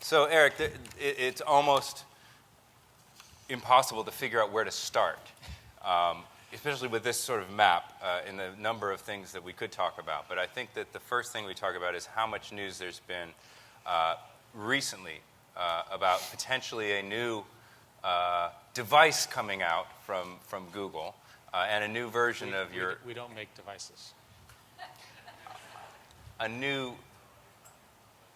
So, Eric, it's almost impossible to figure out where to start, especially with this sort of map in the number of things that we could talk about. But I think that the first thing we talk about is how much news there's been recently about potentially a new device coming out from Google and a new version of your... We don't make devices. A new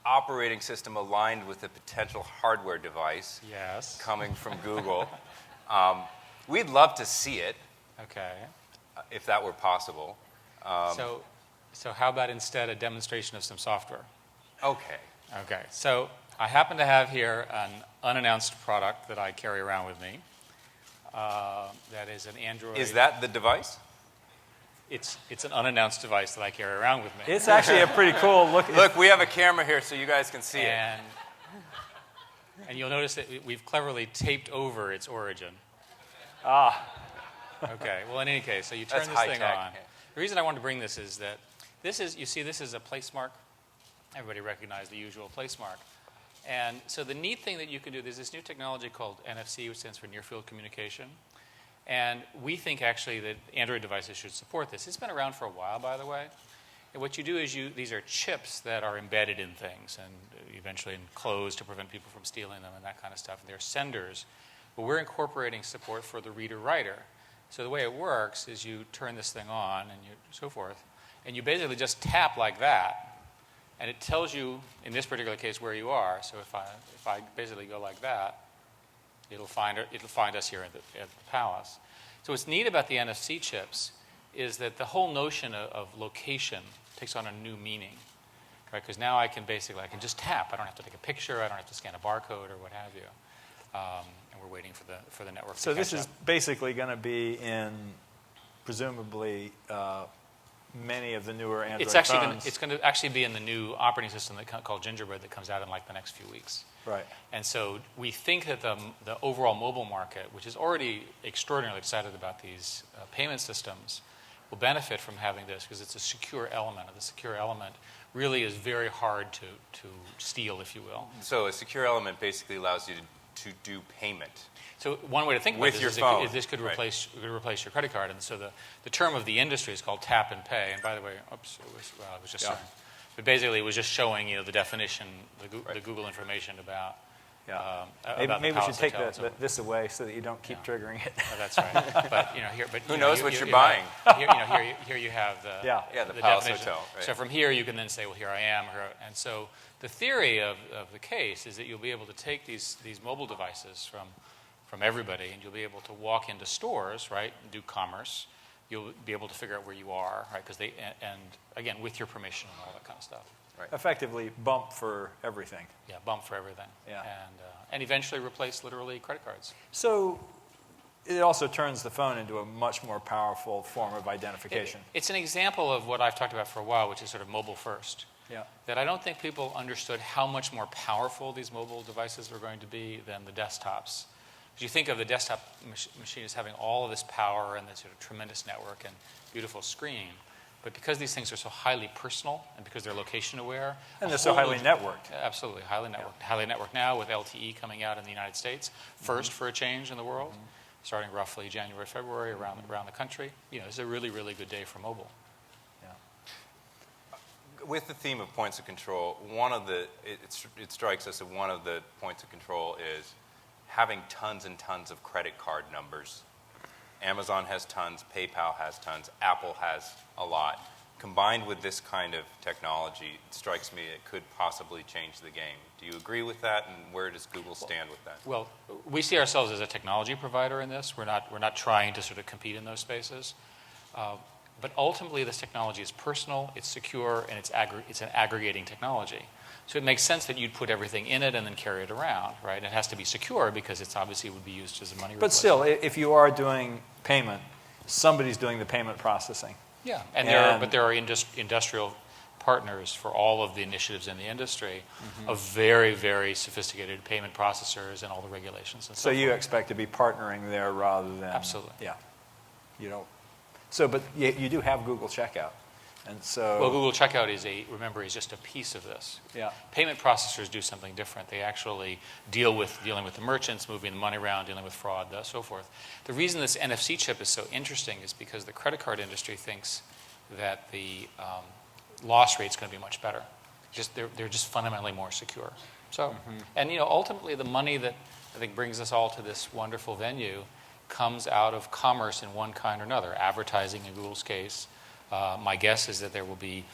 operating system aligned with a potential hardware device coming from Google. We'd love to see it. Okay. If that were possible. So how about instead a demonstration of some software? Okay. Okay. So I happen to have here an unannounced product that I carry around with me. That is an Android. Is that the device? It's an unannounced device that I carry around with me. It's actually a pretty cool look. Look, we have a camera here so you guys can see it. And you'll notice that we've cleverly taped over its origin. Okay. Well, in any case, so you turn this thing on. The reason I wanted to bring this is that this is a place mark. Everybody recognizes the usual place mark. And so the neat thing that you can do, there's this new technology called NFC, which stands for Near Field Communication. And we think actually that Android devices should support this. It's been around for a while, by the way. And what you do is these are chips that are embedded in things and eventually enclosed to prevent people from stealing them and that kind of stuff. And they're senders. But we're incorporating support for the reader-writer. So the way it works is you turn this thing on and so forth, and you basically just tap like that, and it tells you, in this particular case, where you are. So if I basically go like that, it'll find us here at the palace. So what's neat about the NFC chips is that the whole notion of location takes on a new meaning, right? Because now I can just tap. I don't have to take a picture. I don't have to scan a barcode or what have you. And we're waiting for the network to catch up. So this is basically going to be in, presumably, many of the newer Android phones. It's going to actually be in the new operating system called Gingerbread that comes out in like the next few weeks. Right. And so we think that the overall mobile market, which is already extraordinarily excited about these payment systems, will benefit from having this because it's a secure element. And the secure element really is very hard to steal, if you will. So a secure element basically allows you to do payment. So one way to think about with this your is phone. This could replace your credit card. And so the term of the industry is called tap and pay. And by the way, I was just showing. But basically, it was just showing the definition, the Google information about. Maybe we should take this away so that you don't keep triggering it. Oh, that's right. But who knows what you're buying? Here you have the the Palace definition. Hotel. Right. So from here you can then say, well, here I am. And so the theory of the case is that you'll be able to take these mobile devices from everybody, and you'll be able to walk into stores, right, and do commerce. You'll be able to figure out where you are, right, and again with your permission and all that kind of stuff. Right. Effectively, bump for everything. Yeah, bump for everything. Yeah. And eventually replace literally credit cards. So it also turns the phone into a much more powerful form of identification. It's an example of what I've talked about for a while, which is sort of mobile first. Yeah. That I don't think people understood how much more powerful these mobile devices were going to be than the desktops. Because you think of the desktop machine as having all of this power and this sort of tremendous network and beautiful screen. But because these things are so highly personal and because they're location aware. And they're so highly networked. Absolutely, highly networked. Yeah. Highly networked now with LTE coming out in the United States, first for a change in the world, starting roughly January, February around the country. It's a really, really good day for mobile. Yeah. With the theme of points of control, it strikes us that one of the points of control is having tons and tons of credit card numbers. Amazon has tons, PayPal has tons, Apple has a lot. Combined with this kind of technology, it strikes me it could possibly change the game. Do you agree with that, and where does Google stand with that? Well, we see ourselves as a technology provider in this. We're not trying to sort of compete in those spaces. But ultimately, this technology is personal, it's secure, and it's an aggregating technology. So it makes sense that you'd put everything in it and then carry it around, right? And it has to be secure because it's obviously would be used as a money replacement. But still, if you are doing payment, somebody's doing the payment processing. Yeah, and there are industrial partners for all of the initiatives in the industry of very, very sophisticated payment processors and all the regulations and so you expect to be partnering there rather than... Absolutely. Yeah. You don't... So, but you do have Google Checkout. And so, well, Google Checkout is just a piece of this. Yeah. Payment processors do something different. They actually dealing with the merchants, moving the money around, dealing with fraud, so forth. The reason this NFC chip is so interesting is because the credit card industry thinks that the loss rate is going to be much better. They're just fundamentally more secure. So, and ultimately, the money that I think brings us all to this wonderful venue comes out of commerce in one kind or another. Advertising, in Google's case. My guess is that there will be,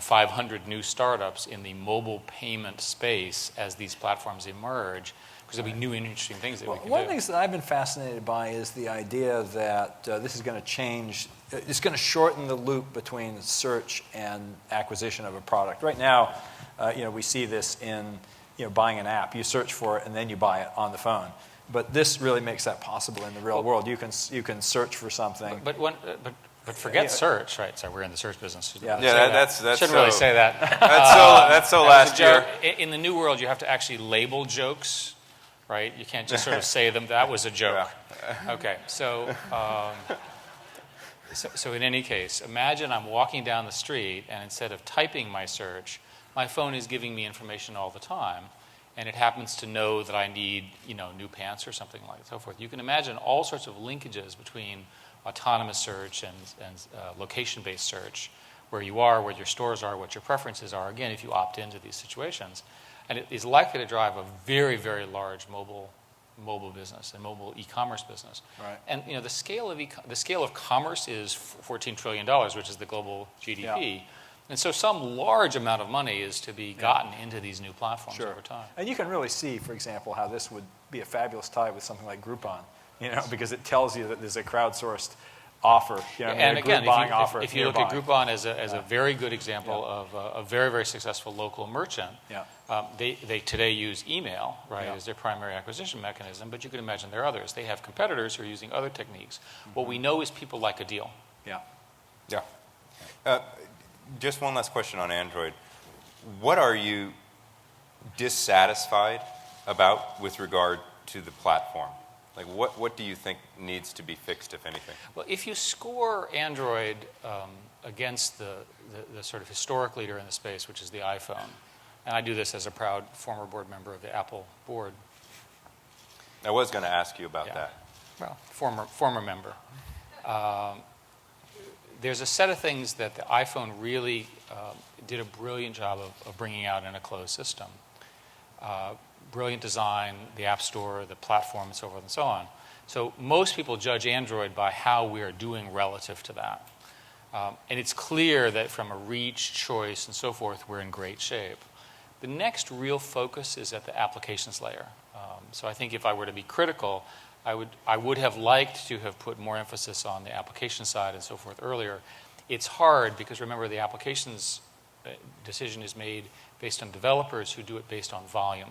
500 new startups in the mobile payment space as these platforms emerge, because there'll be new and interesting things that we can do. One of the things that I've been fascinated by is the idea that this is going to change. It's going to shorten the loop between search and acquisition of a product. Right now, we see this in buying an app. You search for it and then you buy it on the phone. But this really makes that possible in the real world. You can search for something. But forget search, right? So we're in the search business. Yeah, that's shouldn't really say that. That's so last year. In the new world, you have to actually label jokes, right? You can't just sort of say them. That was a joke. Yeah. Okay, so in any case, imagine I'm walking down the street, and instead of typing my search, my phone is giving me information all the time, and it happens to know that I need, new pants or something like that, so forth. You can imagine all sorts of linkages between autonomous search and location-based search, where you are, where your stores are, what your preferences are, again, if you opt into these situations. And it is likely to drive a very, very large mobile business and mobile e-commerce business. Right. And the scale of commerce is $14 trillion, which is the global GDP. Yeah. And so some large amount of money is to be gotten into these new platforms over time. And you can really see, for example, how this would be a fabulous tie with something like Groupon, because it tells you that there's a crowdsourd offer. And again, if you look at nearby. Groupon as a very good example of a very, very successful local merchant, they today use email, right, as their primary acquisition mechanism, but you can imagine there are others. They have competitors who are using other techniques. What we know is people like a deal. Yeah. Just one last question on Android. What are you dissatisfied about with regard to the platform? Like, what do you think needs to be fixed, if anything? Well, if you score Android against the sort of historic leader in the space, which is the iPhone, and I do this as a proud former board member of the Apple board. I was going to ask you about that. Well, former member. There's a set of things that the iPhone really did a brilliant job of bringing out in a closed system. Brilliant design, the App Store, the platform, and so forth and so on. So most people judge Android by how we are doing relative to that. And it's clear that from a reach, choice, and so forth, we're in great shape. The next real focus is at the applications layer. So I think if I were to be critical, I would have liked to have put more emphasis on the application side and so forth earlier. It's hard because, remember, the applications decision is made based on developers who do it based on volume.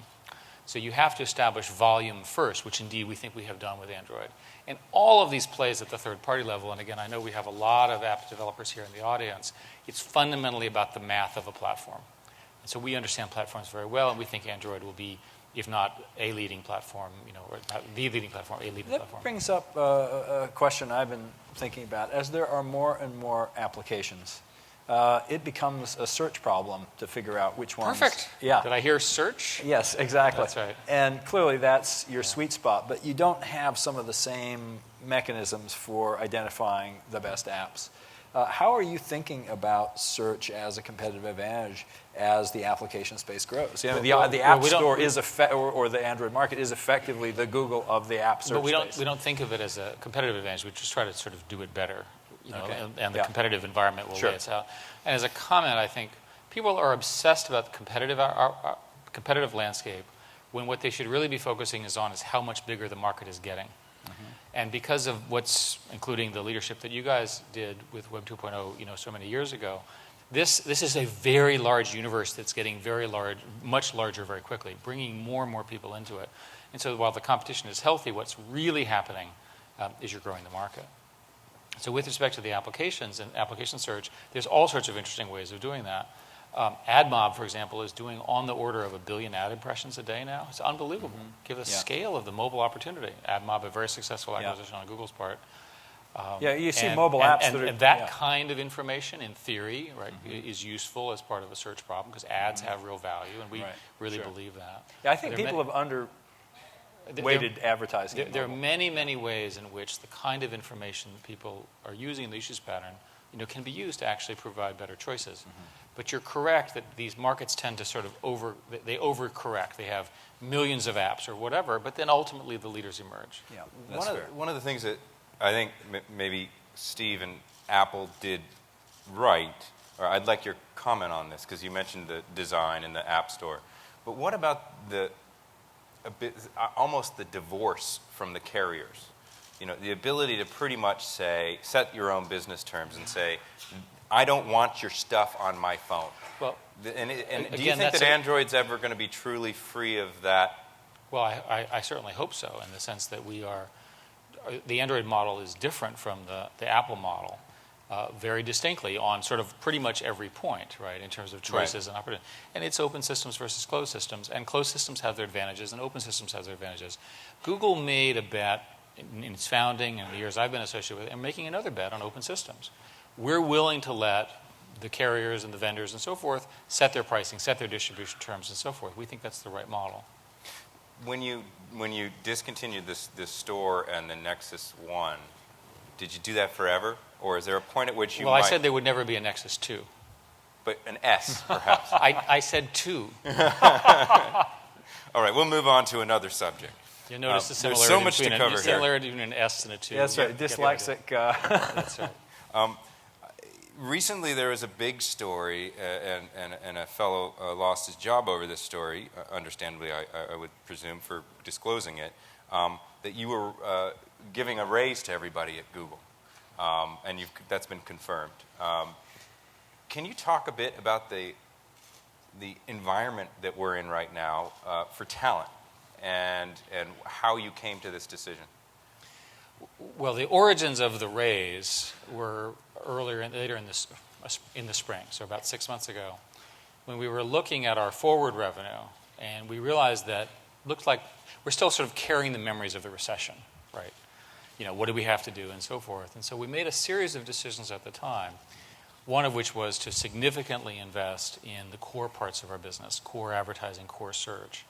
So you have to establish volume first, which indeed we think we have done with Android. And all of these plays at the third-party level, and again, I know we have a lot of app developers here in the audience, it's fundamentally about the math of a platform. And so we understand platforms very well, and we think Android will be, if not a leading platform, or not the leading platform, a leading platform. That brings up a question I've been thinking about. As there are more and more applications, it becomes a search problem to figure out which ones. Perfect. Yeah. Did I hear search? Yes, exactly. That's right. And clearly that's your sweet spot, but you don't have some of the same mechanisms for identifying the best apps. How are you thinking about search as a competitive advantage as the application space grows? The App Store is or the Android market is effectively the Google of the app search space. But we don't think of it as a competitive advantage. We just try to sort of do it better, and the Yeah. competitive environment will Sure. lay us out. And as a comment, I think people are obsessed about the competitive landscape when what they should really be focusing is how much bigger the market is getting. And because of including the leadership that you guys did with Web 2.0, so many years ago, this is a very large universe that's getting very large, much larger very quickly, bringing more and more people into it. And so while the competition is healthy, what's really happening is you're growing the market. So with respect to the applications and application search, there's all sorts of interesting ways of doing that. AdMob, for example, is doing on the order of 1 billion ad impressions a day now. It's unbelievable. Give the scale of the mobile opportunity. AdMob, a very successful acquisition on Google's part. You see mobile apps and that kind of information, in theory, right, is useful as part of a search problem because ads have real value, and we really believe that. Yeah, I think people have underweighted advertising. There are many, many ways in which the kind of information that people are using in the usage pattern, can be used to actually provide better choices. But you're correct that these markets tend to sort of overcorrect. They have millions of apps or whatever, but then ultimately the leaders emerge. Yeah, one of the things that I think maybe Steve and Apple did right, or I'd like your comment on this because you mentioned the design in the App Store. But what about almost the divorce from the carriers? The ability to pretty much set your own business terms and say, I don't want your stuff on my phone. Well, and do you think that Android's ever going to be truly free of that? Well, I certainly hope so, in the sense that the Android model is different from the Apple model very distinctly on sort of pretty much every point, right, in terms of choices and opportunities. And it's open systems versus closed systems, and closed systems have their advantages, and open systems have their advantages. Google made a bet in its founding and the years I've been associated with it, and making another bet on open systems. We're willing to let the carriers and the vendors and so forth set their pricing, set their distribution terms, and so forth. We think that's the right model. When you discontinued this store and the Nexus 1, did you do that forever? Or is there a point at which you I said there would never be a Nexus 2. But an S, perhaps. I said 2. All right, we'll move on to another subject. You'll notice the similarity, there's so much to cover between an S and a 2. Yeah, that's right, dyslexic. That's right. Recently, there was a big story, and a fellow lost his job over this story, understandably, I would presume, for disclosing it, that you were giving a raise to everybody at Google, and that's been confirmed. Can you talk a bit about the environment that we're in right now for talent and how you came to this decision? Well, the origins of the raise were later in the spring, so about 6 months ago, when we were looking at our forward revenue, and we realized that looked like we're still sort of carrying the memories of the recession, right? What do we have to do, and so forth. And so we made a series of decisions at the time, one of which was to significantly invest in the core parts of our business, core advertising, core search.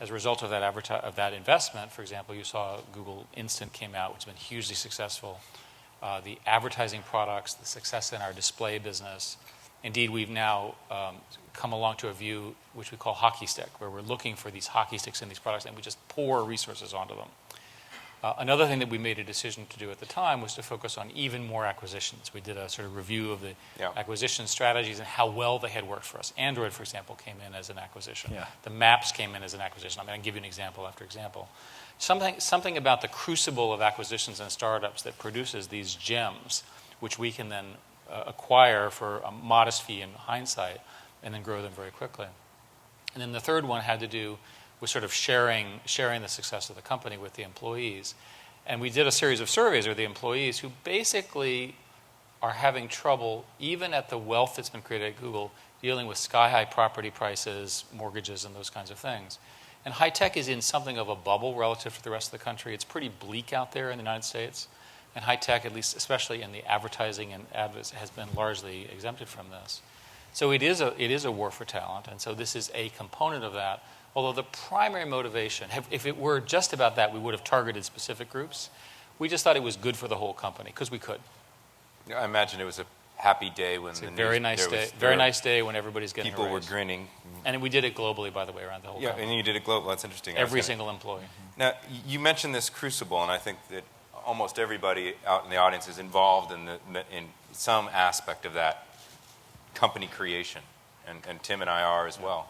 As a result of that investment, for example, you saw Google Instant came out, which has been hugely successful. The advertising products, the success in our display business. Indeed, we've now come along to a view which we call hockey stick, where we're looking for these hockey sticks in these products, and we just pour resources onto them. Another thing that we made a decision to do at the time was to focus on even more acquisitions. We did a sort of review of the acquisition strategies and how well they had worked for us. Android, for example, came in as an acquisition. Yeah. The Maps came in as an acquisition. I can give you an example after example. Something about the crucible of acquisitions and startups that produces these gems, which we can then acquire for a modest fee in hindsight and then grow them very quickly. And then the third one had to do with sort of sharing the success of the company with the employees. And we did a series of surveys with the employees who basically are having trouble, even at the wealth that's been created at Google, dealing with sky-high property prices, mortgages, and those kinds of things. And high tech is in something of a bubble relative to the rest of the country. It's pretty bleak out there in the United States. And high tech, at least especially in the advertising and ads, has been largely exempted from this. So it is a war for talent, and so this is a component of that. Although the primary motivation, if it were just about that, we would have targeted specific groups. We just thought it was good for the whole company, because we could. I imagine it was a happy day when very nice day when everybody's getting people were grinning. And we did it globally, by the way, around the whole company. Yeah, and you did it globally. That's interesting. Every single employee. Now, you mentioned this crucible, and I think that almost everybody out in the audience is involved in some aspect of that company creation, and Tim and I are as well.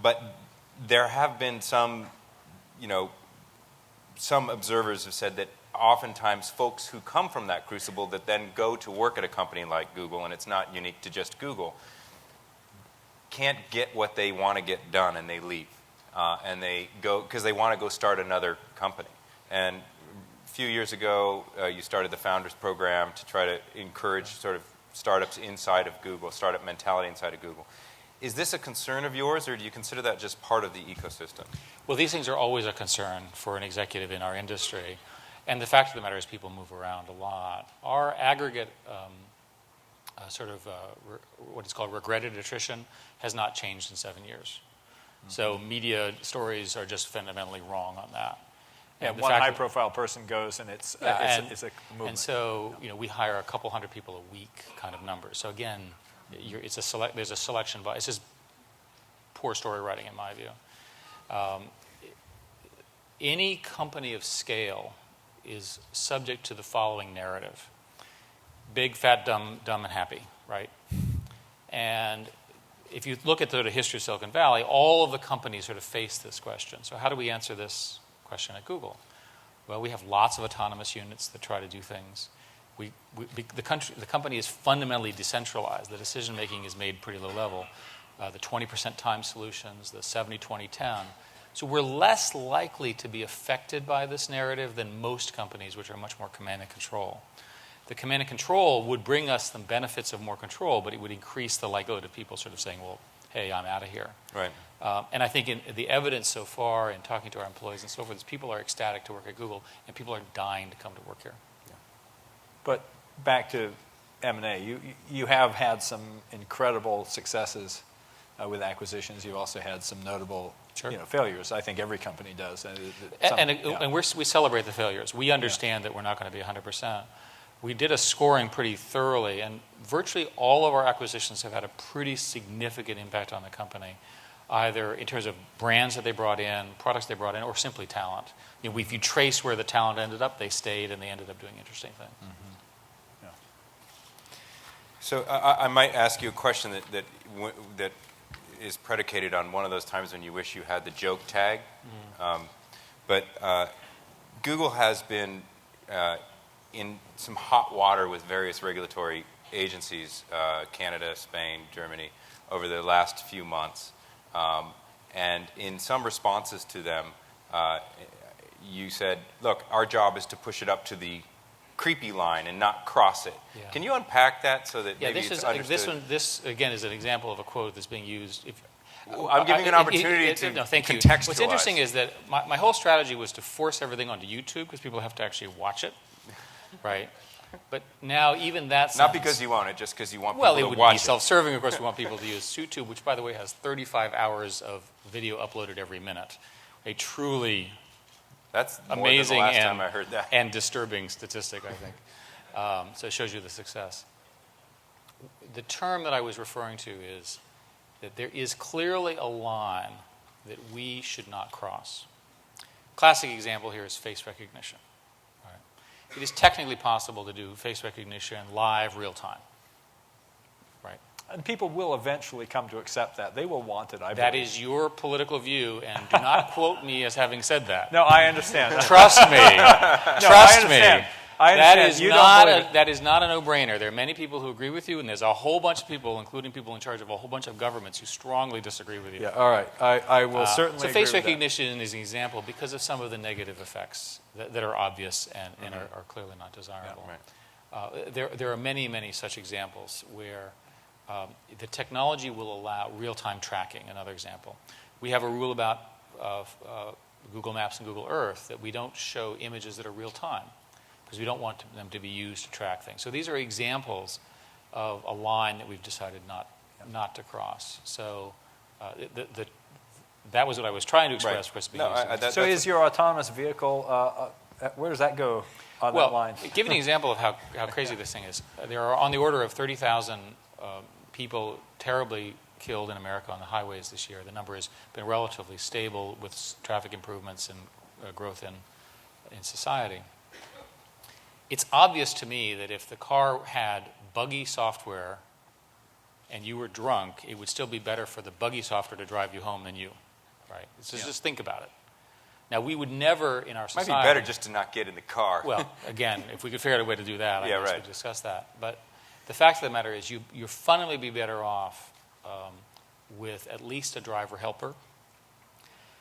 But there have been some observers have said that oftentimes folks who come from that crucible that then go to work at a company like Google, and it's not unique to just Google, can't get what they want to get done, and they leave. And they go because they want to go start another company. And a few years ago, you started the Founders Program to try to encourage sort of startups inside of Google, startup mentality inside of Google. Is this a concern of yours, or do you consider that just part of the ecosystem? Well, these things are always a concern for an executive in our industry. And the fact of the matter is people move around a lot. Our aggregate what is called regretted attrition has not changed in 7 years. Mm-hmm. So media stories are just fundamentally wrong on that. Yeah, one high-profile person goes, and it's a movement. And so, we hire a couple hundred people a week, kind of numbers. So again, there's a selection bias. It's just poor story writing, in my view. Any company of scale is subject to the following narrative: big, fat, dumb, and happy, right? And if you look at the history of Silicon Valley, all of the companies sort of face this question. So how do we answer this question at Google? Well, we have lots of autonomous units that try to do things. The company is fundamentally decentralized. The decision making is made pretty low level. The 20% time solutions, the 70-20-10. So we're less likely to be affected by this narrative than most companies, which are much more command and control. The command and control would bring us some benefits of more control, but it would increase the likelihood of people sort of saying, well, hey, I'm out of here. Right. And I think in the evidence so far in talking to our employees and so forth is people are ecstatic to work at Google, and people are dying to come to work here. Yeah. But back to M&A, you have had some incredible successes with acquisitions. You've also had some notable failures. I think every company does. And we celebrate the failures. We understand that we're not going to be 100%. We did a scoring pretty thoroughly, and virtually all of our acquisitions have had a pretty significant impact on the company, either in terms of brands that they brought in, products they brought in, or simply talent. If you trace where the talent ended up, they stayed, and they ended up doing interesting things. Mm-hmm. Yeah. So I might ask you a question that is predicated on one of those times when you wish you had the joke tag. Mm-hmm. But Google has been in some hot water with various regulatory agencies, Canada, Spain, Germany, over the last few months. And in some responses to them, you said, look, our job is to push it up to the creepy line and not cross it. Yeah. Can you unpack that so that maybe it's understood? This, again, is an example of a quote that's being used. I'm giving you an opportunity to contextualize. What's interesting is that my whole strategy was to force everything onto YouTube because people have to actually watch it. Right, but now even that's not because you want it, just because you want people to watch it. Well, it would be self-serving. Of course, we want people to use YouTube, which, by the way, has 35 hours of video uploaded every minute. A truly amazing more than the last time I heard that. And disturbing statistic, I think. So it shows you the success. The term that I was referring to is that there is clearly a line that we should not cross. Classic example here is face recognition. It is technically possible to do face recognition live, real time. Right? And people will eventually come to accept that. They will want it, I believe. That is your political view, and do not quote me as having said that. No, I understand. Trust me. Trust me. I understand. That is not a no-brainer. There are many people who agree with you, and there's a whole bunch of people, including people in charge of a whole bunch of governments, who strongly disagree with you. Yeah, all right. I will certainly So agree face with recognition is an example because of some of the negative effects that are obvious and are clearly not desirable. Yeah, right. There are many, many such examples where the technology will allow real-time tracking, another example. We have a rule about Google Maps and Google Earth that we don't show images that are real-time, because we don't want them to be used to track things. So these are examples of a line that we've decided not to cross. So that was what I was trying to express. Right. So is your autonomous vehicle, where does that go on that line? Give you an example of how crazy this thing is. There are on the order of 30,000 people terribly killed in America on the highways this year. The number has been relatively stable with traffic improvements and growth in society. It's obvious to me that if the car had buggy software and you were drunk, it would still be better for the buggy software to drive you home than you, right? So just think about it. Now, we would never in our society... It might be better just to not get in the car. Well, again, if we could figure out a way to do that, I guess we'd discuss that. But the fact of the matter is you'll fundamentally be better off with at least a driver helper.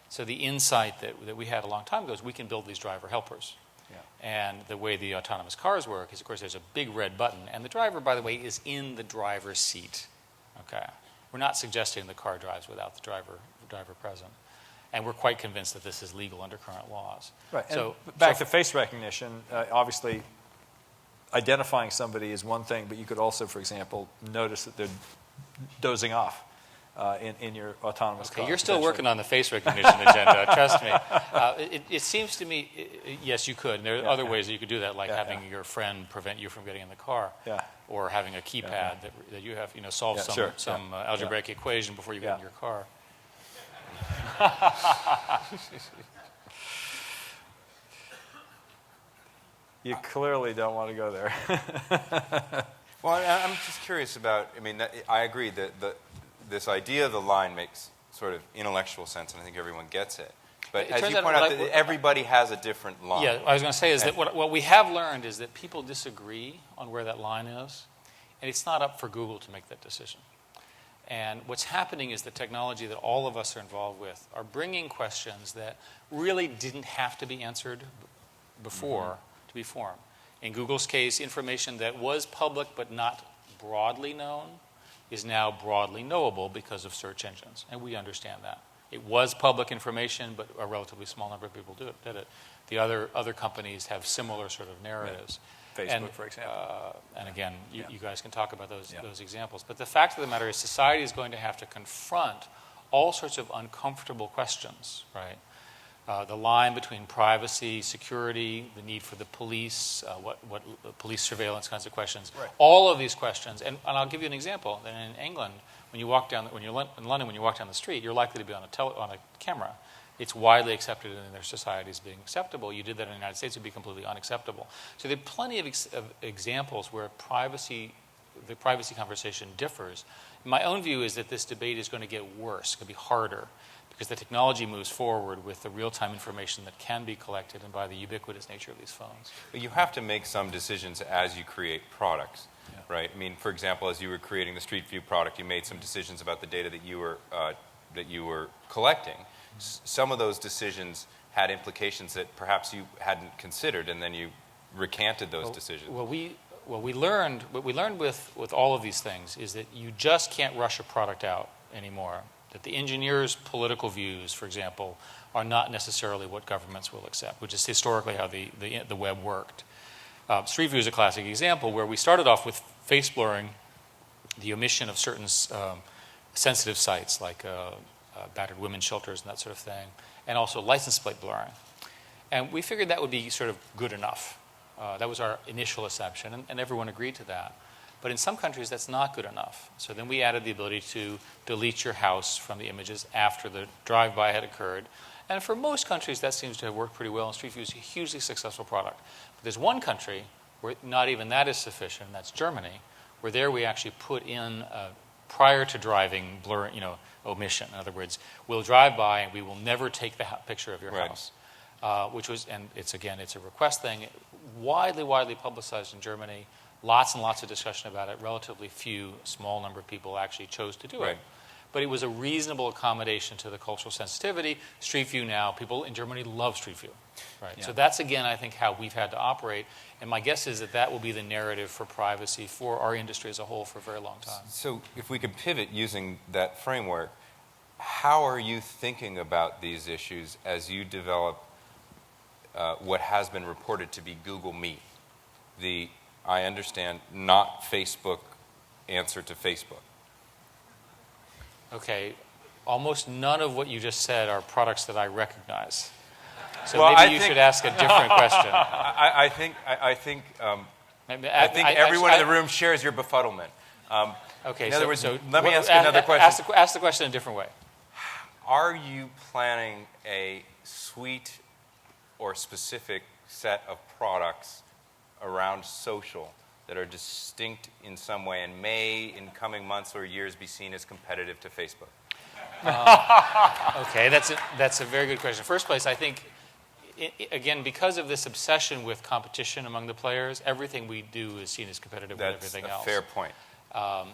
So the insight that we had a long time ago is we can build these driver helpers. Yeah. And the way the autonomous cars work is, of course, there's a big red button. And the driver, by the way, is in the driver's seat. Okay. We're not suggesting the car drives without the driver present. And we're quite convinced that this is legal under current laws. Right. So back to face recognition, obviously identifying somebody is one thing, but you could also, for example, notice that they're dozing off in your autonomous car. You're still working on the face recognition agenda, trust me. It seems to me, yes, you could. And there are other ways that you could do that, like having your friend prevent you from getting in the car, or having a keypad that you have, solve some algebraic equation before you get in your car. You clearly don't want to go there. Well, I'm just curious about, I agree that this idea of the line makes sort of intellectual sense, and I think everyone gets it. But as you point out, everybody has a different line. Yeah, I was going to say is that what we have learned is that people disagree on where that line is, and it's not up for Google to make that decision. And what's happening is the technology that all of us are involved with are bringing questions that really didn't have to be answered before to be formed. In Google's case, information that was public but not broadly known is now broadly knowable because of search engines, and we understand that. It was public information, but a relatively small number of people did it. The other companies have similar sort of narratives. Facebook, for example. And again, you guys can talk about those examples. But the fact of the matter is society is going to have to confront all sorts of uncomfortable questions, right? The line between privacy, security, the need for the police, what police surveillance kinds of questions. Right. All of these questions, and I'll give you an example. In England, when you're in London, when you walk down the street, you're likely to be on a camera. It's widely accepted in their society as being acceptable. You did that in the United States, it would be completely unacceptable. So there are plenty of examples where the privacy conversation differs. My own view is that this debate is going to get worse, it's going to be harder, because the technology moves forward with the real-time information that can be collected and by the ubiquitous nature of these phones. But you have to make some decisions as you create products, right? For example, as you were creating the Street View product, you made some decisions about the data that you were collecting. Some of those decisions had implications that perhaps you hadn't considered, and then you recanted those decisions. What we learned with all of these things is that you just can't rush a product out anymore. That the engineers' political views, for example, are not necessarily what governments will accept, which is historically how the web worked. Street View is a classic example where we started off with face blurring, the omission of certain sensitive sites like battered women's shelters and that sort of thing, and also license plate blurring. And we figured that would be sort of good enough. That was our initial assumption, and everyone agreed to that. But in some countries, that's not good enough. So then we added the ability to delete your house from the images after the drive-by had occurred. And for most countries, that seems to have worked pretty well, and Street View is a hugely successful product. But there's one country where not even that is sufficient, and that's Germany, where there we actually put in prior to driving blur, omission. In other words, we'll drive by and we will never take the picture of your house. Which was, and it's a request thing, widely publicized in Germany. Lots and lots of discussion about it. Relatively small number of people actually chose to do it. But it was a reasonable accommodation to the cultural sensitivity. Street View now, people in Germany love Street View. Right. Yeah. So that's, again, I think, how we've had to operate. And my guess is that will be the narrative for privacy for our industry as a whole for a very long time. So if we could pivot using that framework, how are you thinking about these issues as you develop what has been reported to be Google Meet? I understand, not Facebook answer to Facebook. Okay. Almost none of what you just said are products that I recognize. So maybe you should ask a different question. I think everyone in the room shares your befuddlement. Okay. In other words, let me ask another question. Ask the question in a different way. Are you planning a suite or specific set of products around social that are distinct in some way and may, in coming months or years, be seen as competitive to Facebook? Okay, that's a very good question. First place, I think, again, because of this obsession with competition among the players, everything we do is seen as competitive with everything else. That's a fair point.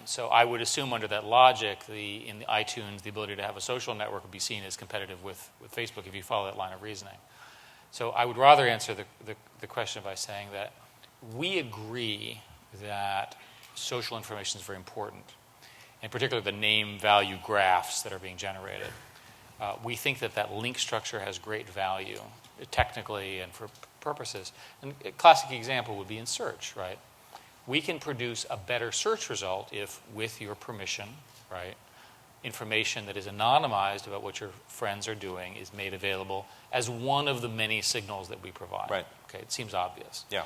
So I would assume under that logic, in the iTunes, the ability to have a social network would be seen as competitive with Facebook if you follow that line of reasoning. So I would rather answer the question by saying that we agree that social information is very important, in particular the name value graphs that are being generated. We think that that link structure has great value technically and for purposes. And a classic example would be in search, right? We can produce a better search result if, with your permission, right, information that is anonymized about what your friends are doing is made available as one of the many signals that we provide. Right. Okay, it seems obvious. Yeah.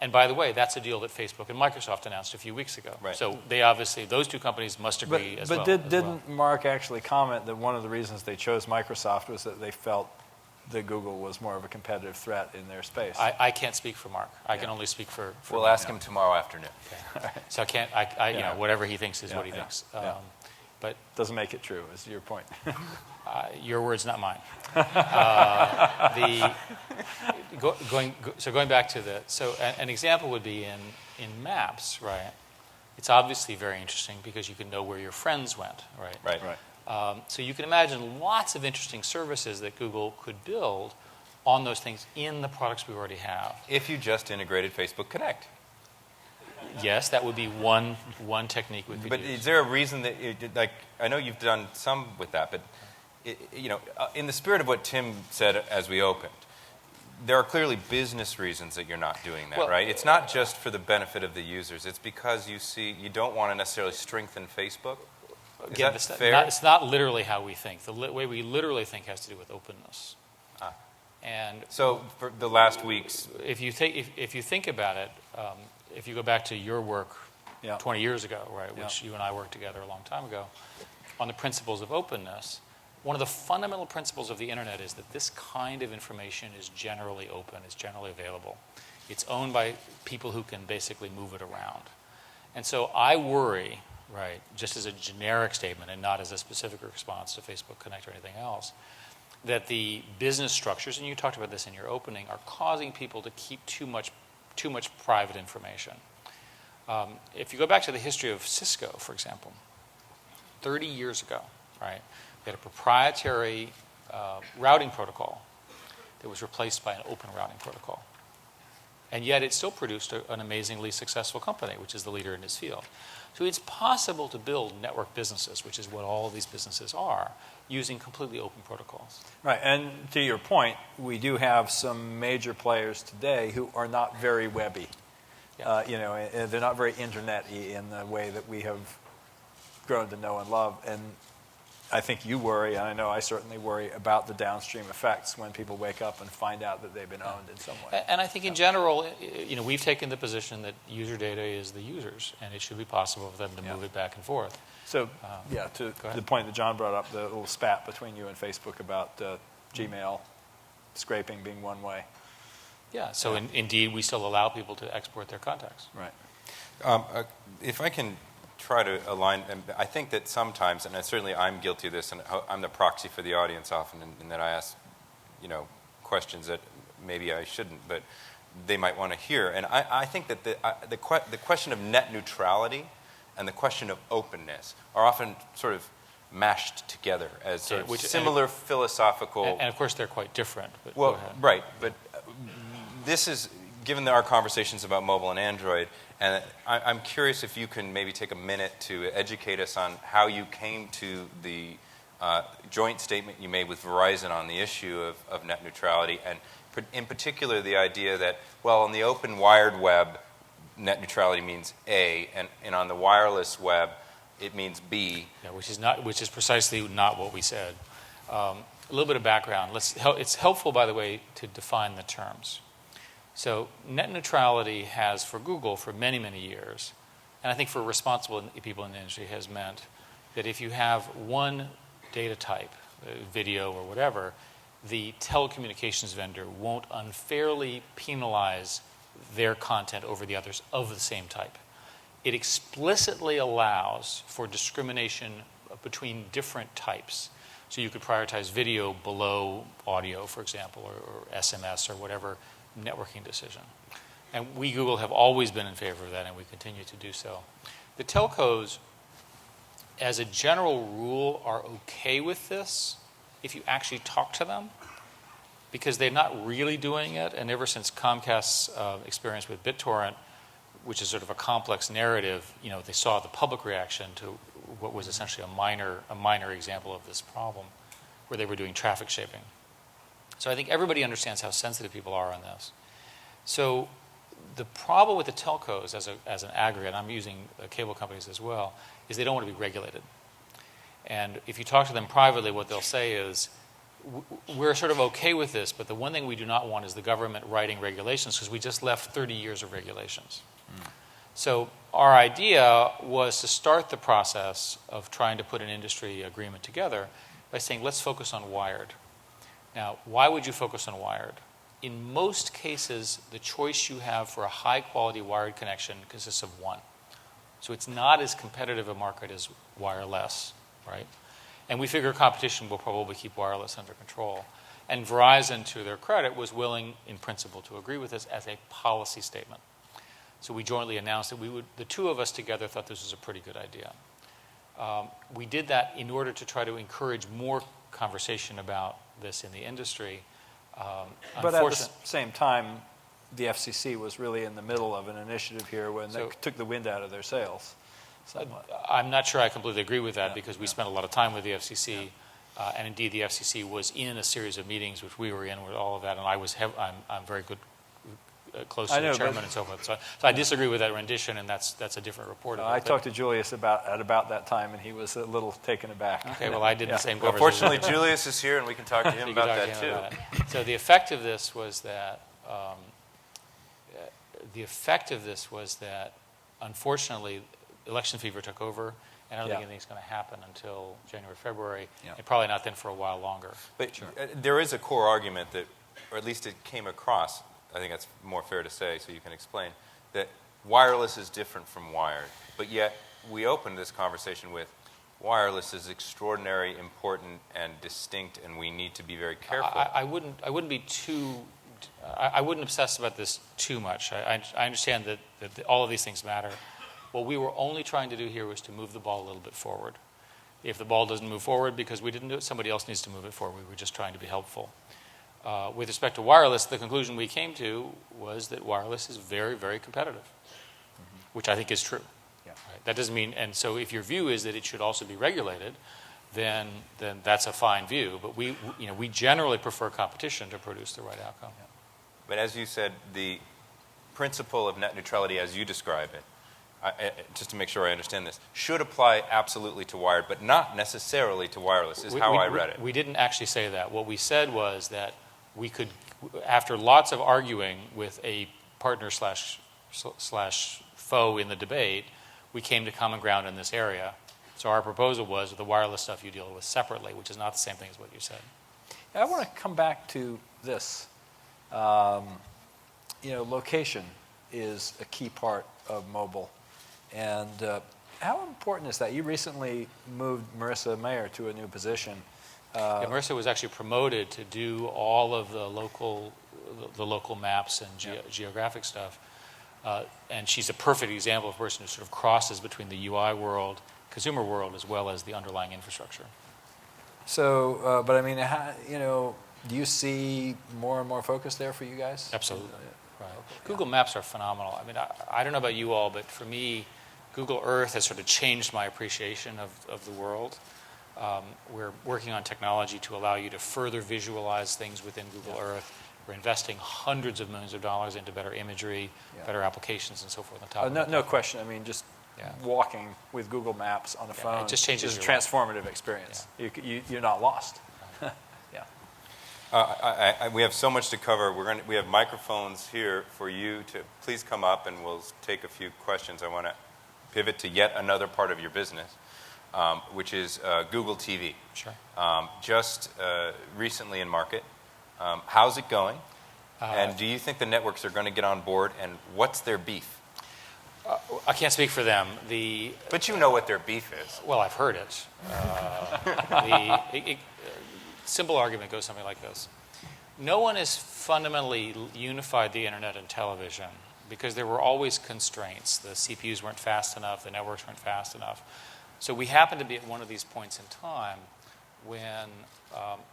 And by the way, that's a deal that Facebook and Microsoft announced a few weeks ago. Right. So they obviously, those two companies must agree as well. But didn't Mark actually comment that one of the reasons they chose Microsoft was that they felt that Google was more of a competitive threat in their space? I can't speak for Mark. I can only speak for We'll Mark. ask him tomorrow afternoon. Okay. So I can't, you know, whatever he thinks is what he thinks. But doesn't make it true, is your point. your words, not mine. Going back to an example would be in maps, right? It's obviously very interesting because you can know where your friends went, right? Right. So you can imagine lots of interesting services that Google could build on those things in the products we already have. If you just integrated Facebook Connect. Yes, that would be one technique we could But use. is there a reason that, I know you've done some with that, but, in the spirit of what Tim said as we opened, there are clearly business reasons that you're not doing that, right? It's not just for the benefit of the users. It's because you don't want to necessarily strengthen Facebook. Is Again, that fair? it's not literally how we think. The way we literally think has to do with openness. And so for the last weeks, if you think about it, if you go back to your work 20 years ago, right, which you and I worked together a long time ago, on the principles of openness, one of the fundamental principles of the internet is that this kind of information is generally open, it's generally available. It's owned by people who can basically move it around. And so I worry, right, just as a generic statement and not as a specific response to Facebook Connect or anything else, that the business structures, and you talked about this in your opening, are causing people to keep too much private information. If you go back to the history of Cisco, for example, 30 years ago, right, we had a proprietary routing protocol that was replaced by an open routing protocol. And yet it still produced an amazingly successful company, which is the leader in its field. So it's possible to build network businesses, which is what all of these businesses are, using completely open protocols. Right, and to your point, we do have some major players today who are not very webby. Yeah. They're not very internet-y in the way that we have grown to know and love. And I think you worry, and I know I certainly worry about the downstream effects when people wake up and find out that they've been owned in some way. And I think in general, we've taken the position that user data is the users, and it should be possible for them to move it back and forth. So, to the point that John brought up, the little spat between you and Facebook about Gmail scraping being one way. Yeah, so indeed, we still allow people to export their contacts. Right. If I can try to align, and I think that sometimes, and certainly I'm guilty of this, and I'm the proxy for the audience often, and that I ask, questions that maybe I shouldn't, but they might want to hear. And I think that the question of net neutrality and the question of openness are often sort of mashed together as sort of similar philosophical. And of course, they're quite different. But well, right, but this is, given our conversations about mobile and Android, and I'm curious if you can maybe take a minute to educate us on how you came to the joint statement you made with Verizon on the issue of net neutrality, and in particular the idea that, well, on the open wired web, net neutrality means A, and on the wireless web, it means B. Yeah, which is precisely not what we said. A little bit of background. It's helpful, by the way, to define the terms. So net neutrality has, for Google, for many, many years, and I think for responsible people in the industry, has meant that if you have one data type, video or whatever, the telecommunications vendor won't unfairly penalize their content over the others of the same type. It explicitly allows for discrimination between different types. So you could prioritize video below audio, for example, or SMS or whatever networking decision. And we, Google, have always been in favor of that, and we continue to do so. The telcos, as a general rule, are okay with this if you actually talk to them, because they're not really doing it. And ever since Comcast's experience with BitTorrent, which is sort of a complex narrative, they saw the public reaction to what was essentially a minor example of this problem. where they were doing traffic shaping. So I think everybody understands how sensitive people are on this. So the problem with the telcos as an aggregate, I'm using cable companies as well, is they don't want to be regulated. And if you talk to them privately, what they'll say is, we're sort of okay with this, but the one thing we do not want is the government writing regulations, because we just left 30 years of regulations. So our idea was to start the process of trying to put an industry agreement together by saying, let's focus on wired. Now, why would you focus on wired? In most cases, the choice you have for a high-quality wired connection consists of one. So it's not as competitive a market as wireless, right? And we figure competition will probably keep wireless under control. And Verizon, to their credit, was willing, in principle, to agree with this as a policy statement. So we jointly announced that the two of us together thought this was a pretty good idea. We did that in order to try to encourage more conversation about this in the industry. But at the same time, the FCC was really in the middle of an initiative here when they took the wind out of their sails. I'm not sure I completely agree with that because we spent a lot of time with the FCC, and indeed the FCC was in a series of meetings which we were in with all of that, and I'm very good, close to the chairman and so forth. So I disagree with that rendition, and that's a different report. I talked to Julius about that time, and he was a little taken aback. Okay, well I did the same. Well, fortunately, Julius is here, and we can talk to him about that too. So the effect of this was that unfortunately, election fever took over, and I don't think anything's going to happen until January, February, and probably not then for a while longer. But there is a core argument that, or at least it came across, I think that's more fair to say, so you can explain, that wireless is different from wired. But yet, we opened this conversation with wireless is extraordinary, important, and distinct, and we need to be very careful. I wouldn't obsess about this too much. I understand that all of these things matter. What we were only trying to do here was to move the ball a little bit forward. If the ball doesn't move forward because we didn't do it, somebody else needs to move it forward. We were just trying to be helpful. With respect to wireless, the conclusion we came to was that wireless is very, very competitive, which I think is true. Yeah. Right? That doesn't mean, and so if your view is that it should also be regulated, then that's a fine view. But we generally prefer competition to produce the right outcome. Yeah. But as you said, the principle of net neutrality, as you describe it, just to make sure I understand this, should apply absolutely to wired, but not necessarily to wireless, is how I read it. We didn't actually say that. What we said was that we could, after lots of arguing with a partner slash foe in the debate, we came to common ground in this area. So our proposal was the wireless stuff you deal with separately, which is not the same thing as what you said. I want to come back to this. Location is a key part of mobile. And how important is that? You recently moved Marissa Mayer to a new position. Marissa was actually promoted to do all of the local maps and geographic stuff. And she's a perfect example of a person who sort of crosses between the UI world, consumer world, as well as the underlying infrastructure. So, but I mean, do you see more and more focus there for you guys? Absolutely. Right. Google Maps are phenomenal. I mean, I don't know about you all, but for me, Google Earth has sort of changed my appreciation of the world. We're working on technology to allow you to further visualize things within Google Earth. We're investing hundreds of millions of dollars into better imagery, better applications, and so forth on top of that. No question. I mean, just walking with Google Maps on the phone it just changes is a transformative experience. Yeah. You're not lost. We have so much to cover. We have microphones here for you to please come up, and we'll take a few questions. I want to pivot to yet another part of your business, which is Google TV. Sure. Just recently in market. How's it going? And do you think the networks are going to get on board? And what's their beef? I can't speak for them. But you know what their beef is. Well, I've heard it. Simple argument goes something like this. No one has fundamentally unified the internet and television because there were always constraints. The CPUs weren't fast enough, the networks weren't fast enough. So we happen to be at one of these points in time when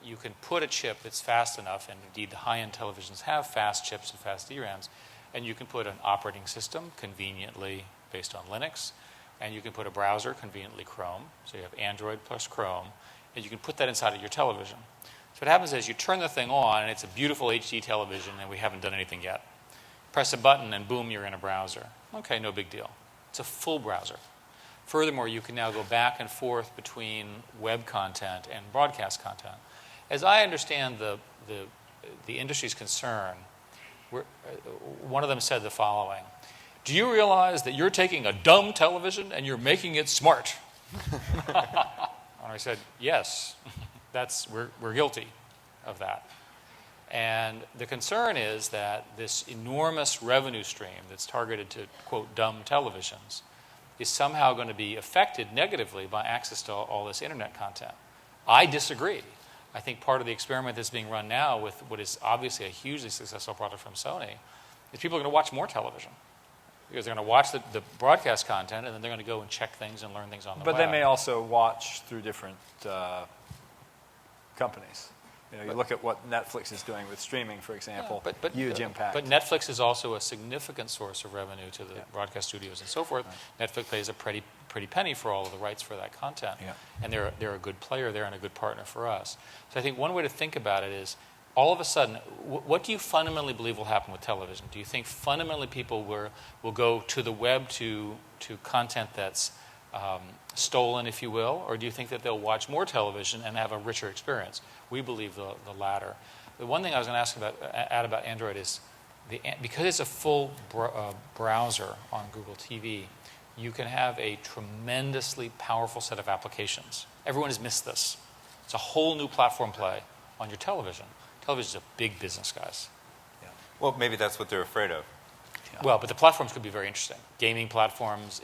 you can put a chip that's fast enough, and indeed the high-end televisions have fast chips and fast DRAMs, and you can put an operating system conveniently based on Linux, and you can put a browser, conveniently Chrome, so you have Android plus Chrome, and you can put that inside of your television. So what happens is you turn the thing on, and it's a beautiful HD television, and we haven't done anything yet. Press a button, and boom, you're in a browser. Okay, no big deal. It's a full browser. Furthermore, you can now go back and forth between web content and broadcast content. As I understand the industry's concern, one of them said the following: do you realize that you're taking a dumb television and you're making it smart? And I said, yes, we're guilty of that. And the concern is that this enormous revenue stream that's targeted to, quote, dumb televisions is somehow going to be affected negatively by access to all this internet content. I disagree. I think part of the experiment that's being run now with what is obviously a hugely successful product from Sony is people are going to watch more television. Because they're going to watch the broadcast content, and then they're going to go and check things and learn things on the web. But they may also watch through different companies. You look at what Netflix is doing with streaming, for example, huge impact. But Netflix is also a significant source of revenue to the broadcast studios and so forth. Right. Netflix pays a pretty penny for all of the rights for that content. Yeah. And they're a good player there and a good partner for us. So I think one way to think about it is, all of a sudden, what do you fundamentally believe will happen with television? Do you think fundamentally people will go to the web to content that's stolen, if you will, or do you think that they'll watch more television and have a richer experience? We believe the latter. The one thing I was going to add about Android is, because it's a full browser on Google TV, you can have a tremendously powerful set of applications. Everyone has missed this. It's a whole new platform play on your television. Television is a big business, guys. Yeah. Well, maybe that's what they're afraid of. Yeah. Well, but the platforms could be very interesting. Gaming platforms,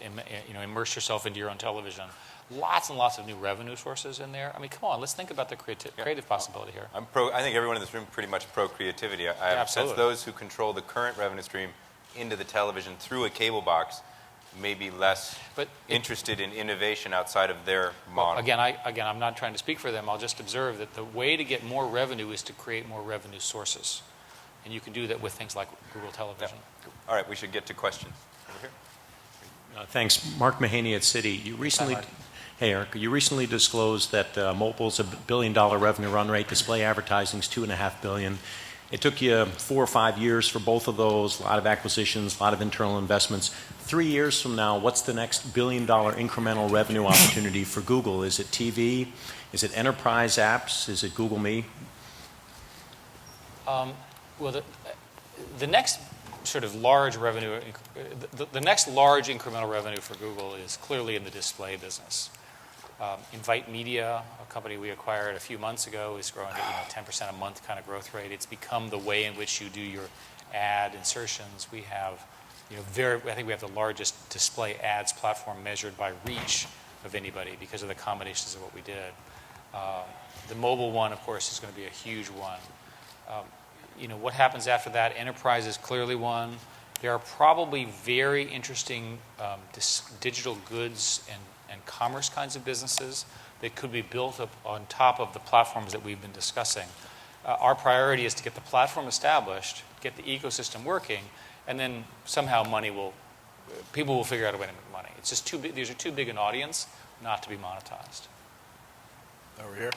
immerse yourself into your own television. Lots and lots of new revenue sources in there. I mean, come on, let's think about the creative possibility here. I think everyone in this room pretty much pro-creativity. I have a sense those who control the current revenue stream into the television through a cable box may be less interested in innovation outside of their model. Well, again, I'm not trying to speak for them. I'll just observe that the way to get more revenue is to create more revenue sources. And you can do that with things like Google Television. Yeah. All right, we should get to questions. Over here. Thanks. Mark Mahaney at Citi. Hey, Eric. You recently disclosed that mobile's a $1 billion revenue run rate. Display advertising's $2.5 billion. It took you 4 or 5 years for both of those, a lot of acquisitions, a lot of internal investments. 3 years from now, what's the next $1 billion incremental revenue opportunity for Google? Is it TV? Is it enterprise apps? Is it Google Me? Well, the next sort of large revenue, the next large incremental revenue for Google is clearly in the display business. Invite Media, a company we acquired a few months ago, is growing at 10% a month kind of growth rate. It's become the way in which you do your ad insertions. We have, I think we have the largest display ads platform measured by reach of anybody because of the combinations of what we did. The mobile one, of course, is going to be a huge one. What happens after that? Enterprise is clearly one. There are probably very interesting digital goods and commerce kinds of businesses that could be built up on top of the platforms that we've been discussing. Our priority is to get the platform established, get the ecosystem working, and then somehow people will figure out a way to make money. It's just too big. These are too big an audience not to be monetized. Over here.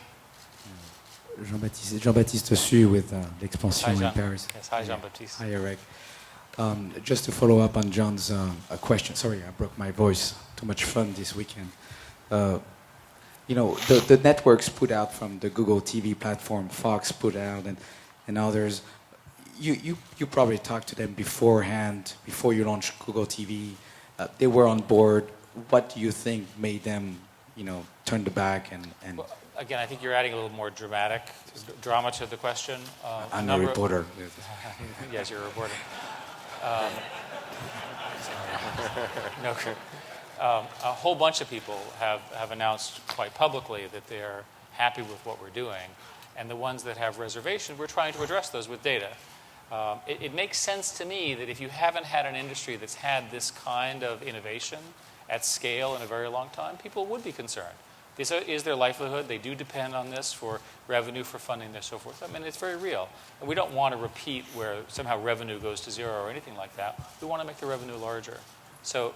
Jean-Baptiste Su with l'Expansion in Paris. Yes, hi, Jean-Baptiste. Hi, Eric. Just to follow up on John's question. Sorry, I broke my voice. Too much fun this weekend. The networks put out from the Google TV platform, Fox put out, and others. You probably talked to them beforehand, before you launched Google TV. They were on board. What do you think made them, turn the back and Well, again, I think you're adding a little more drama to the question. I'm a reporter. Yes, you're a reporter. A whole bunch of people have announced quite publicly that they're happy with what we're doing. And the ones that have reservations, we're trying to address those with data. It makes sense to me that if you haven't had an industry that's had this kind of innovation at scale in a very long time, people would be concerned. This is their livelihood. They do depend on this for revenue, for funding, and so forth. I mean, it's very real. And we don't want to repeat where somehow revenue goes to zero or anything like that. We want to make the revenue larger. So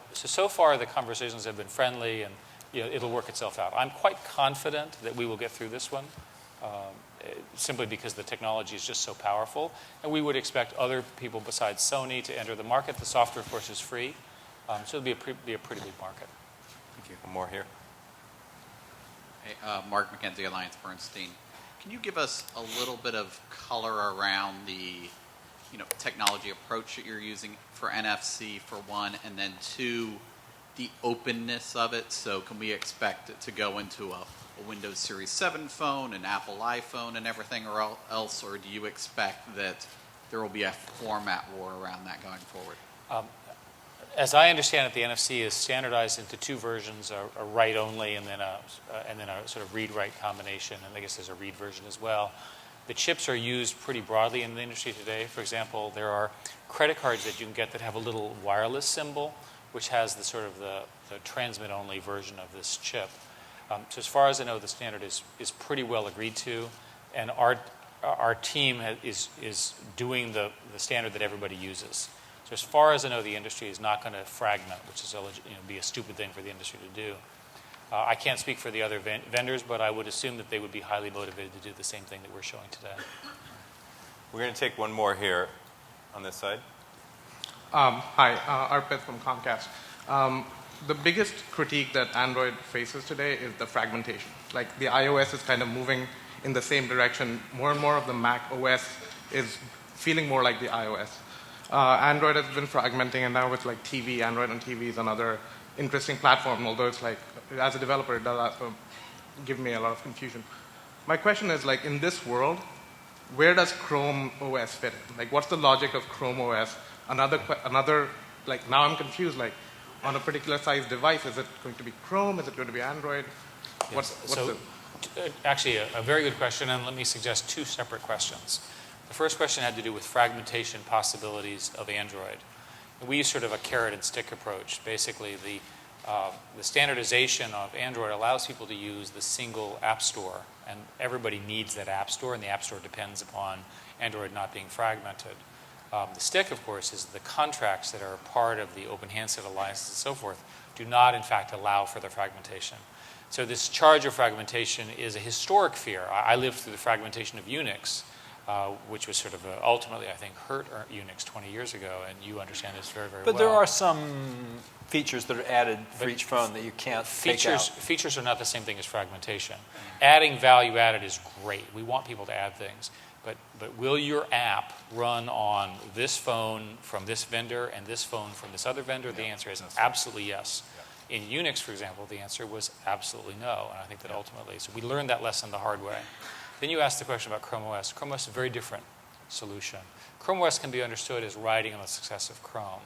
far, the conversations have been friendly, and it'll work itself out. I'm quite confident that we will get through this one, simply because the technology is just so powerful. And we would expect other people besides Sony to enter the market. The software, of course, is free. So it'll be a pretty big market. Thank you. One more here. Hey, Mark McKenzie, Alliance Bernstein. Can you give us a little bit of color around the technology approach that you're using for NFC, for one, and then two, the openness of it? So can we expect it to go into a Windows Series 7 phone, an Apple iPhone, and everything else, or do you expect that there will be a format war around that going forward? As I understand it, the NFC is standardized into two versions: a write-only and then a sort of read-write combination. And I guess there's a read version as well. The chips are used pretty broadly in the industry today. For example, there are credit cards that you can get that have a little wireless symbol, which has the sort of the transmit-only version of this chip. So as far as I know, the standard is pretty well agreed to, and our team is doing the standard that everybody uses. So as far as I know, the industry is not going to fragment, which is be a stupid thing for the industry to do. I can't speak for the other vendors, but I would assume that they would be highly motivated to do the same thing that we're showing today. We're going to take one more here on this side. Hi, Arpit from Comcast. The biggest critique that Android faces today is the fragmentation. Like the iOS is kind of moving in the same direction. More and more of the Mac OS is feeling more like the iOS. Android has been fragmenting, and now with like TV, Android on TV is another interesting platform, although it's like, as a developer, it does give me a lot of confusion. My question is, like, in this world, where does Chrome OS fit in? Like, what's the logic of Chrome OS? Another, like, now I'm confused, like, on a particular size device, is it going to be Chrome? Is it going to be Android? Yes. Actually, a very good question, and let me suggest two separate questions. The first question had to do with fragmentation possibilities of Android. We use sort of a carrot and stick approach. Basically, the standardization of Android allows people to use the single app store, and everybody needs that app store, and the app store depends upon Android not being fragmented. The stick, of course, is the contracts that are part of the Open Handset Alliance and so forth do not, in fact, allow for the fragmentation. So this charge of fragmentation is a historic fear. I lived through the fragmentation of Unix, which was sort of ultimately, I think, hurt Unix 20 years ago, and you understand this very, very well. But there are some features that are added for each phone that you can't take out. Features are not the same thing as fragmentation. Adding value added is great. We want people to add things. But will your app run on this phone from this vendor and this phone from this other vendor? The answer is absolutely yes. In Unix, for example, the answer was absolutely no, and I think that ultimately, so we learned that lesson the hard way. Then you asked the question about Chrome OS. Chrome OS is a very different solution. Chrome OS can be understood as riding on the success of Chrome.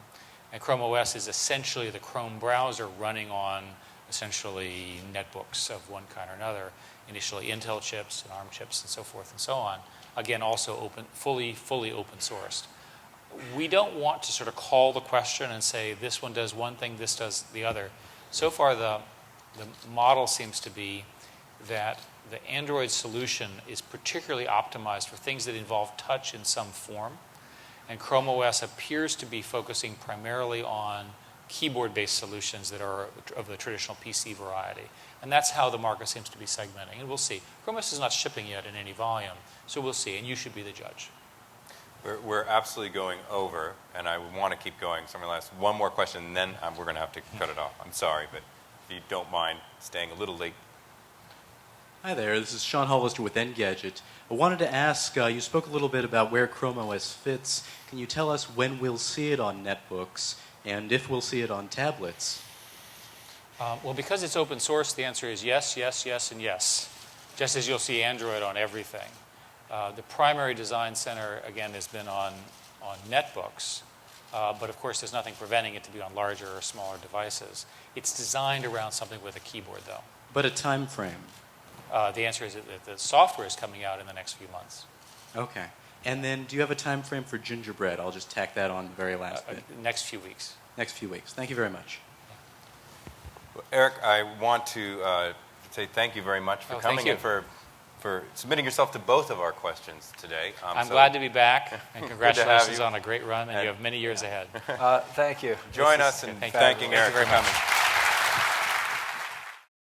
And Chrome OS is essentially the Chrome browser running on essentially netbooks of one kind or another, initially Intel chips and ARM chips and so forth and so on. Again, also open, fully open sourced. We don't want to sort of call the question and say this one does one thing, this does the other. So far, the model seems to be that the Android solution is particularly optimized for things that involve touch in some form. And Chrome OS appears to be focusing primarily on keyboard-based solutions that are of the traditional PC variety. And that's how the market seems to be segmenting. And we'll see. Chrome OS is not shipping yet in any volume, so we'll see. And you should be the judge. We're absolutely going over, and I want to keep going. So I'm going to ask one more question, and then we're going to have to cut it off. I'm sorry, but if you don't mind staying a little late. Hi there, this is Sean Hollister with Engadget. I wanted to ask, you spoke a little bit about where Chrome OS fits. Can you tell us when we'll see it on netbooks, and if we'll see it on tablets? Well, because it's open source, the answer is yes, yes, yes, and yes. Just as you'll see Android on everything. The primary design center, again, has been on netbooks. But of course, there's nothing preventing it to be on larger or smaller devices. It's designed around something with a keyboard, though. But a time frame? The answer is that the software is coming out in the next few months. Okay. And then do you have a time frame for Gingerbread? I'll just tack that on the very last bit. Next few weeks. Next few weeks. Thank you very much. Well, Eric, I want to say thank you very much for coming and for submitting yourself to both of our questions today. I'm glad to be back, and congratulations on a great run, and you have many years ahead. Thank you. Join us in thanking Eric for coming.